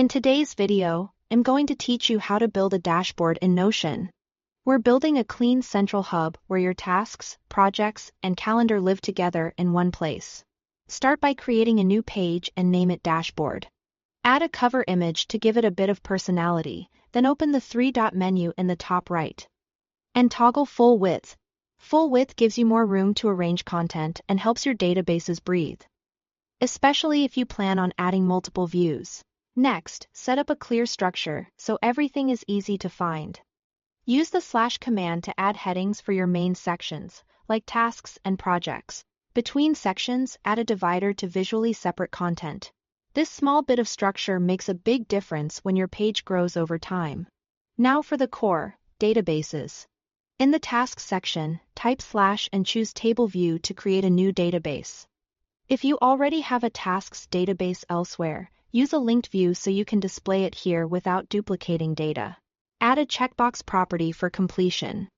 In today's video, I'm going to teach you how to build a dashboard in Notion. We're building a clean central hub where your tasks, projects, and calendar live together in one place. Start by creating a new page and name it Dashboard. Add a cover image to give it a bit of personality, then open the three-dot menu in the top right. And toggle Full Width. Full width gives you more room to arrange content and helps your databases breathe, especially if you plan on adding multiple views. Next, set up a clear structure so everything is easy to find. Use the / command to add headings for your main sections, like tasks and projects. Between sections, add a divider to visually separate content. This small bit of structure makes a big difference when your page grows over time. Now for the core, databases. In the Tasks section, type / and choose Table View to create a new database. If you already have a Tasks database elsewhere, use a linked view so you can display it here without duplicating data. Add a checkbox property for completion.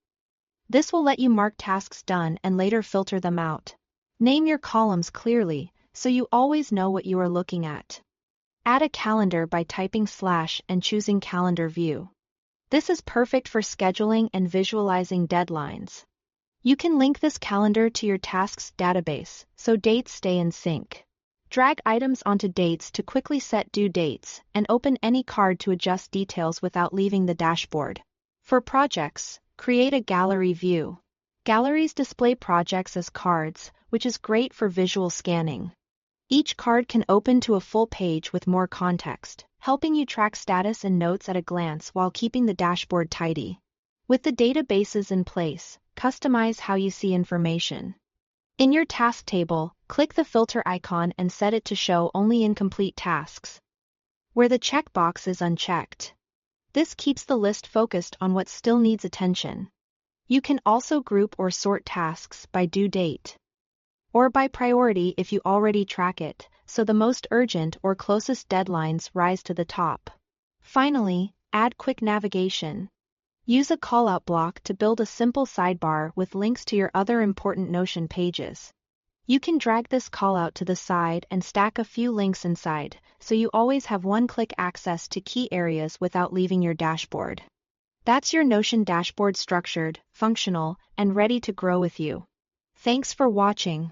This will let you mark tasks done and later filter them out. Name your columns clearly, so you always know what you are looking at. Add a calendar by typing / and choosing Calendar View. This is perfect for scheduling and visualizing deadlines. You can link this calendar to your tasks database, so dates stay in sync. Drag items onto dates to quickly set due dates, and open any card to adjust details without leaving the dashboard. For projects, create a gallery view. Galleries display projects as cards, which is great for visual scanning. Each card can open to a full page with more context, helping you track status and notes at a glance while keeping the dashboard tidy. With the databases in place, customize how you see information. In your task table, click the filter icon and set it to show only incomplete tasks, where the checkbox is unchecked. This keeps the list focused on what still needs attention. You can also group or sort tasks by due date, or by priority if you already track it, so the most urgent or closest deadlines rise to the top. Finally, add quick navigation. Use a callout block to build a simple sidebar with links to your other important Notion pages. You can drag this callout to the side and stack a few links inside, so you always have one-click access to key areas without leaving your dashboard. That's your Notion dashboard structured, functional, and ready to grow with you. Thanks for watching.